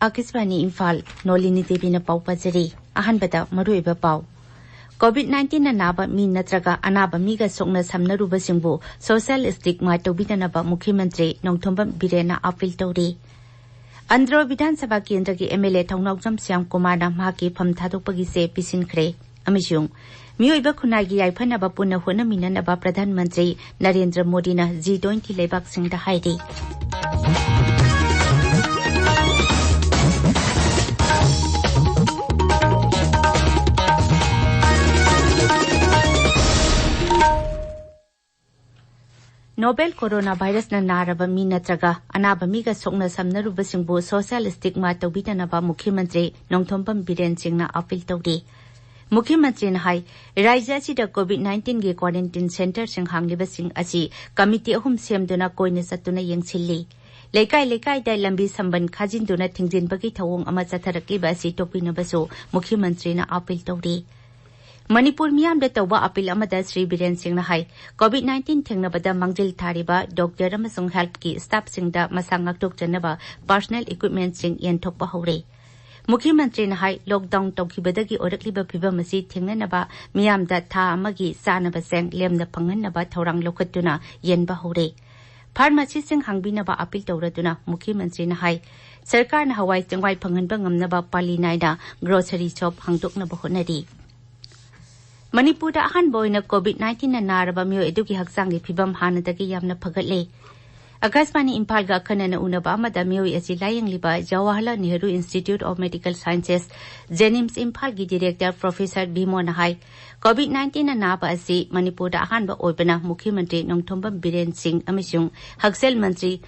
आकाशवाणी इम्फाल नोलिनी देवीना पाउ पजरी अहनबदा मरुइबा पाउ COVID-19 na naba mi natraga anaba miga sokna samnaruba singbu social stigma tobidana Mukhi Mantri Nongthombam Birena appeal tawri Andhra Vidhan Sabha Kendra ki MLA Thongnaujam Syam Kumar na mahaki pham thadokpagi se pisinkhre amishung miyoiba khunai gi yaifanaba punna hona minanaba Pradhan Mantri Narendra Modi na G20 lebak singda hairi Novel coronavirus na naraba mi natraga anaba miga sokna samnaruba singbu social stigma tawbidanaba Mukhi Mantri Nongthombam Biren Singna appeal tawri Mukhi Mantri na hai raija sida COVID-19 ge quarantine center sing hangliba sing asi committee ahum semduna koina satuna yengchilli leikai dai lambi samban khajinduna thingjinbagi thawong ama chatharaki ba si topinabasu Mukhi Mantri na appeal tawri Manipur miyam da tawba appeal amada Sri Biren Singh na hai COVID-19 thengnabada mangjil thariba doctor amasung health ki staff singda masangak dokjanaba personal equipment sing yenthokpa hore Mukhi Mantri na hai lockdown tawkhibadagi orakliba phibam asi thengnanaba miyam da tha amagi sanaba seng lemna phanganaba thorang lokatuna yenba hore pharmacy sing hangbinaba appeal tawraduna Mukhi Mantri na hai sarkar na hawai changwai phanganba ngamnaba pali naida grocery shop hangdoknaba honari Manipur da ahan boina COVID-19 na naraba miyo eduki haksangi phibam hanadagi yamna phagatle Akashvani Imphal ga khanana unaba amada miyo asi layang liba Jawaharlal Nehru Institute of Medical Sciences Jenims Imphal gi director Professor Bimo Nahai COVID-19 na naba asi Manipur da ahan ba oibana Mukhi Mantri Nongthombam Biren Singh amishung Haksel Mantri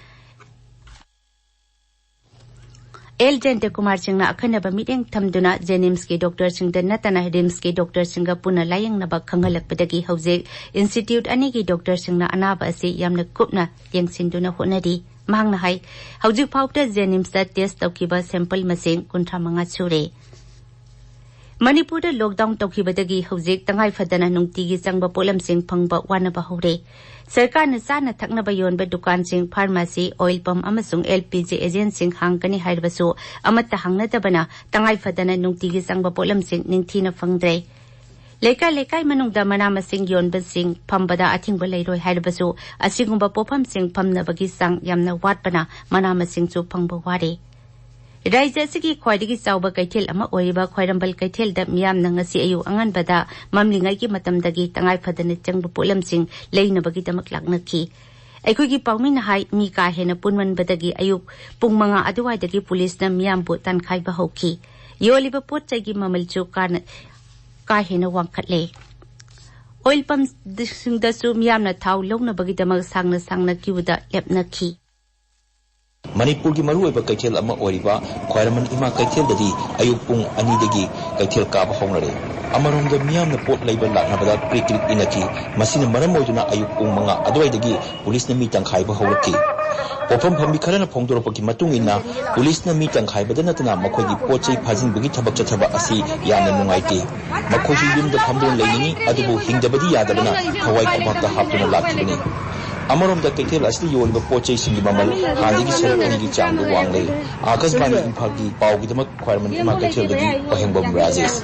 El Jente Kumar Singh na akhanaba meeting thamduna Jenims ke doctor Singh da natana Rims ke doctor Singh ga puna layang naba khangalakpadagi hauze institute ani ki doctor Singh na anaba ase yamna kupna yengsinduna honari mahang na hai hauji phawta Jenims da test tawkiba sample masing kuntra manga chure Manipur da lockdown tawkibadagi hauze tangai fadana nungti gi changba polam sing phangba wanaba hore Sarkar na sana thaknaba yonba dukan sing pharmacy oil pump amasung LPG agent sing hangkani hairbasu amata hangnatabana tangai fadana nungtigi sangba polam sing ningthina phangdre lekai manungda manama sing yonba sing phambada athingba leiroi hairbasu asigumba popam sing phamnabagi sang yamna watpana manama sing chu phangba ware Raija sigi khwaidagi chawba kaithel ama oiba khwairambal kaithel da miyam nangasi ayu anganbada mamlingai ki matamdagi tangai fadana changbu polam sing leinabagi damak laknaki aikoi gi pawmin hai mi ka hena punman badagi ayu pungmanga aduwai dagi police na miyam bu tankhai ba hoki yoliba pot chagi mamal chu ka hena wangkhatle oil pump sing da su miyam na thau longna bagi damak sangna kiuda lepnaki Manipur ki maru oiba kaithel ama oiriba khwairaman ima kaithel dadi ayuk pung ani dagi kaithel kaba hongnare amarom da miyam na pot leiba lakna bada prikrit inaki masina maram oiduna ayuk pung manga adwai dagi police na mi tangkhai ba hawraki popam phambi kharana phongdoropa ki matung ina police na mi tangkhai bada natana makhoi gi pochei phajin bagi thabak chathaba asi yamna nungaite makhoi ji yum da phamdon leini adubu hingdabadi yadabana khawai kubak da haptuna lakhibani Amarom da kaithel asli yoliba pochei singi mamal handigi sarani gi changdu wangle Akashvani Imphal gi pawgi damak khwairman ima kaithel dagi pahengbam Rajesh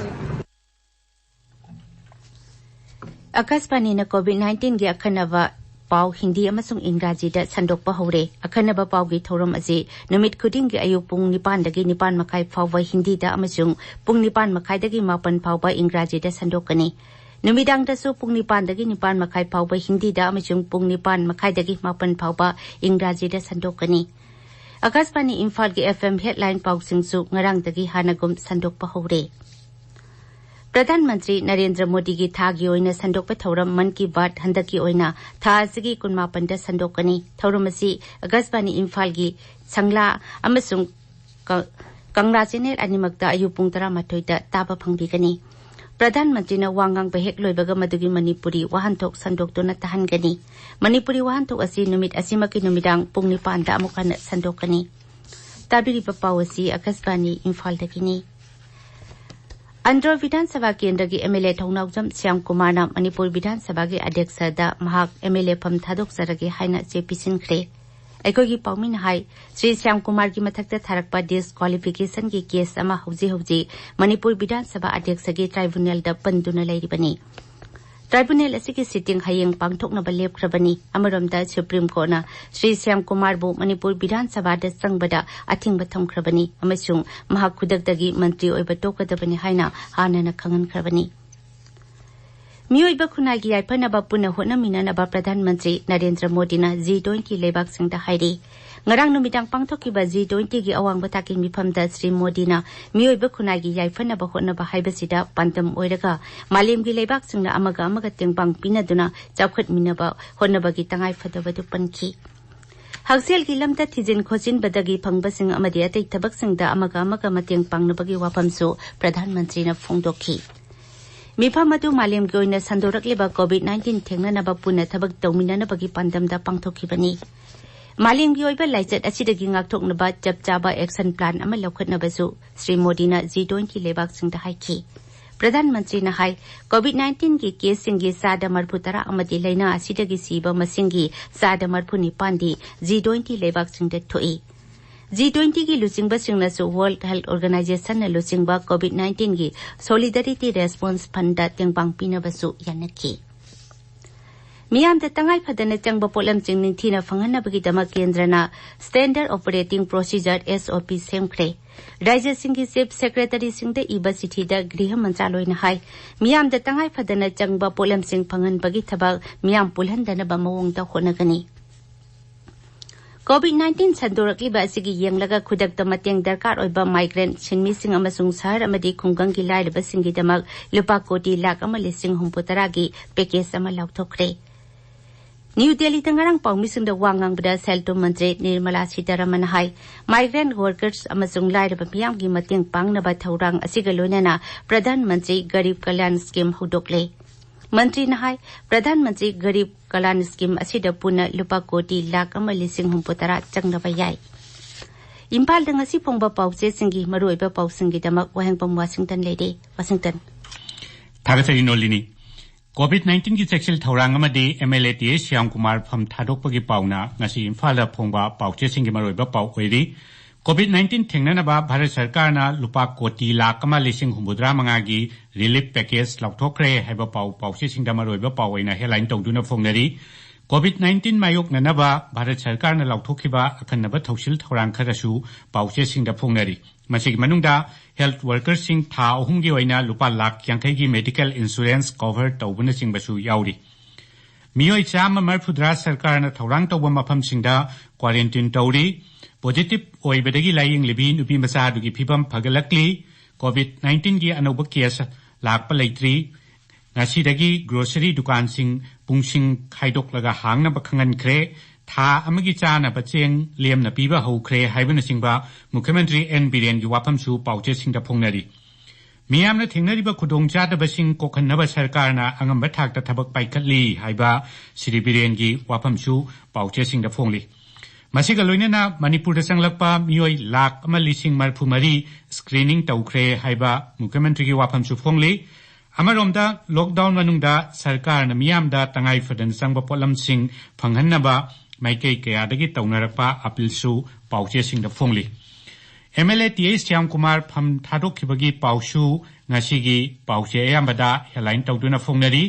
Akashvani na COVID-19 gi akhanaba paw Hindi amasung Ingraji da sandokpa hore akhanaba paw gi thorom ase numit khuding gi ayu pung 9 dagi 9 makai phawwa Hindi da amasung pung 9 makai dagi 9 phawwa Ingraji da sandokani Numidang da su pung 9 dagi 9 makai phawba Hindi da amasung pung 9 makai dagi 9 phawba Ingraji da sandokani Akashvani Imphal gi FM headline paw singsu ngarang dagi hanagum sandokpa hore Pradhan Mantri Narendra Modi gi thagi oina sandokpa thoram man ki baat handaki oina tha sigi 18 da sandokani thoromasi Akashvani Imphal gi sangla amasung kangla channel animakta ayu pung 12 da taba phangbigani Pradhan Mantri na wangang bahek loibaga madugi Manipuri wahantok sandok to na tahangani Manipuri wahantok asi numit asimaki numidang pung 9 da amukana sandokani tabiri papawasi Akashvani Imphal dakini Andhra Vidhan Sabha Kendra gi MLA Thongnaujam Syam Kumar na Manipur Vidhan Sabha gi adhyaksha da mahak MLA pham thadok saragi haina chepisinkhre ꯑꯩꯈꯣꯏꯒꯤ ꯄꯥꯎꯃꯤꯅ ꯍꯥꯏ ꯁ꯭ꯔꯤ ꯁ꯭ꯌꯥꯝ ꯀꯨꯃꯥꯔꯒꯤ ꯃꯊꯛꯇ ꯊꯥꯔꯛꯄ ꯗꯤꯁꯀ꯭ꯋꯥꯂꯤꯐꯤꯀꯦꯁꯟꯒꯤ case ꯑꯃ ꯍꯧꯖꯤꯛ ꯃꯅꯤꯄꯨꯔ ꯕꯤꯙꯥꯟ ꯁꯚꯥ ꯑध्यꯛꯁꯒꯤ ꯇ꯭ꯔꯥꯏꯕꯨꯅꯦꯜꯗ ꯄꯟꯗꯨꯅ ꯂꯩꯔꯤꯕꯅꯤ tribunal असिगी sitting हयेंग पांगथोकनबा लेपख्रबनी अमरोमदा सुप्रीम कोर्टना श्री श्याम कुमार बु मणिपुर विधानसभा दा संगबदा अथिंग थमख्रबनी अमसुंग महाक खुदकदगी मंत्री ओइबा टोकदबनी हाइना हानना खंगनख्रबनी मियोइबा खुनागी याइफनबा पुनः होनमिननबा प्रधानमंत्री नरेंद्र मोदीना G20 लेबाक सिंगदा हाइरी ngarang numitang pangthokiba G20 gi awangba taki mifamda Sri Modina miyoiba khunagi yaifana ba hotna ba haibasida pandam oiraga malem gi leibak singna amaga tengbang pinaduna chawkhat minaba hotna ba gi tangai phadaba du panki haksel gi lamda thijin khojin badagi phangba sing amadi atai thabak singda amaga mateng pangnaba gi wapamsu pradhan mantri na phongdokhi mifam adu malem gi oina sandorakleba COVID-19 thengnana ba puna thabak tawminana bagi pandamda pangthokibani मालिंगी ओइबा लाइचत असिदगी ngakthoknaba chapchaba action plan ama lawkhatnabasu Sri Modina G20 लेबाक सिंगदा हाइखि प्रधानमंत्री ना high COVID-19 की case सिंगी सादा मरफुतरा अमदि लैना असिदगी सीबा मसिंगी सादा मरफुनि पांदी G20 लेबाक सिंगदा थोइ G20 की लुचिंगबा सिंगनासु वर्ल्ड हेल्थ ऑर्गेनाइजेशन ना लुचिंगबा COVID-19 की सॉलिडरिटी रेस्पॉन्स फंड तेंगबांग पिनबसु यानखि मियाम द तंगाई फदन चंगबा पोलम चिंग निंथीना फंगनबगी केंद्रना स्टैंडर्ड ऑपरेटिंग प्रोसीजर SOP सेमख्रे राज्य सिंगी चीफ सेक्रेटरी सिंगदे इबा सिथीदा गृह मंत्रालयना हाइ मियाम द तंगाई फदन चंगबा पोलम चिंग फंगनबगी थबक मियाम पुलहंदनबा मवोंगदा होनगनी COVID-19 संदोरक्लिबा असिगी येंगलगा खुदकता मतेंग दरकार ओइबा माइग्रेंट सिनमिसिंग अमसुंग शहर अमदी खुंगंगी लाइलबा सिंगीदमक लुपा कोटी लाख अमा लिसिंग हुंपुतरागी पैकेज अमा लाउथोखरे न्यू दिल्ली तंगारंग पाउमिसिंग वांगांग बदा सेल्टो मंत्री निर्मला सीतारमण हाई माइग्रेंट वर्कर्स अमसुंग लाइरबा मियामगी मतेंग पांगनबा थौरांग असिगा लोइनाना प्रधानमंत्री गरीब कल्याण स्कीम हौदोकले मंत्री हाई प्रधानमंत्री गरीब कल्याण स्कीम असिदा पुना लुपा कोटी लाख अमा लिसिंग हुंपुतरा चंगनबा याई इम्फाल दंगसी फोंबा पाउचे सिंगी मरुइबा पाउसिंगी दमक वहेंगपम वाशिंगटन लेदे वाशिंगटन थागसरी नोलिनी COVID-19 की सेक्शल थौरांग अमदी MLA TS Shyam Kumar फम थादोकपगी पाउना ngasi Imphal फोंबा पाउचे सिंगी मरोइबा पाउ ओइरी COVID-19 थेंगननबा भारत सरकारना लुपा कोटी लाख अमा लिसिंग हुंबुद्रा मंगागी रिलीफ पैकेज लौथोखरे हाइबा पाउचे सिंगदा मरोइबा पाउ ओइना हेडलाइन तौदुना फोंगनरी COVID-19 मायोकननबा भारत सरकारना लौथोखिबा अखन्नबा थौसिल थौरांग खरसु पाउचे सिंगदा फोंगनरी मसिगी मनुंगदा हेल्थ वर्कर्स सिंग था अहुमगी ओइना लुपा लाख यांखैगी मेडिकल इंश्योरेंस कवर तौबना सिंगबसु याउरी मियोइ चाम मरफुद्रा सरकारना थौरांग तौबा मफम सिंगदा क्वारंटाइन तौरी पॉजिटिव ओइबदगी लाइंग लिबी नुपी मसादुगी फिबम फगलकली COVID-19 की अनौब केस लाखपा लैत्री ngasi grocery दुकान सिंग पुंगसिंग खाइदोकलगा हांगनबा खंगनख्रे था अमगी चाना बचेंग लेमना पीबा हौख्रे हाइबना सिंगबा मुख्यमंत्री N Biren की वाफमसु पाउचे सिंगदा फोंगनरी मियामना थेंगनरिबा खुदोंगचादबा सिंग कोखन्नबा सरकारना अंगंबा थाकता थबक पाइखतली हाइबा श्री बिरेन की वाफमसु पाउचे सिंगदा फोंगली मसिगा लोइनना मणिपुर संगलकपा मियोइ लाख अमा लिसिंग मरफुमरी स्क्रीनिंग तौख्रे हाइबा मुख्यमंत्री की वाफमसु फोंगली अमरोमदा लॉकडाउन मनुंगदा सरकारना मियामदा तंगाई फदन संगबा पोलमसिंग फंगहन्नबा माइकई कयादगी तौनरकपा अपीलसु पाउचे सिंगदा फोंगली MLA TS श्याम कुमार फम थादोखिबगी पाउसु ngasi पाउचे अयामबदा हेडलाइन तौदुना फोंगनरी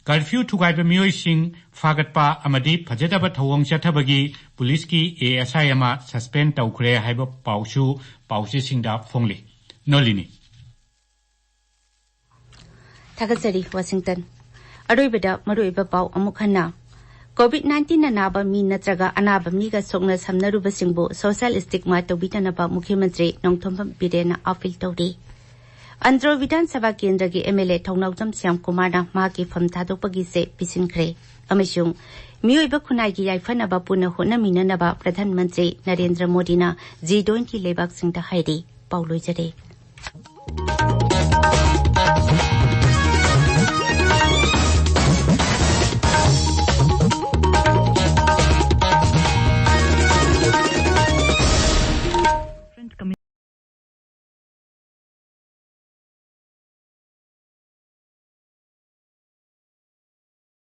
कर्फ्यू थुगाइबा मियोइसिंग फागतपा अमदी फजदबा थौवंग चथबगी पुलिस की ASI अमा सस्पेंड तौख्रे हाइबा पाउसु पाउचे सिंगदा फोंगली नोलिनी थागसरी वाशिंगटन अरोइबदा मरोइबा पाउ अमुखन्ना COVID-19 अनाबा मी नत्रगा अनाबा मीगा सोगना समनरुबा सिंगबो सोशल स्टिग्मा तौबितनबा मुख्यमंत्री नोंथोंबम बिरेना अपील तौरी अंद्रो विधानसभा केंद्र की MLA थौनाउजम श्याम कुमारना माकी फम थादोकपगी से पिसिनख्रे अमसुंग मियोइबा खुनाइगी याइफनबा पुनः होनमिननबा प्रधानमंत्री नरेंद्र मोदीना G20 लेबाक सिंगदा हाइरी पाउलोइजरे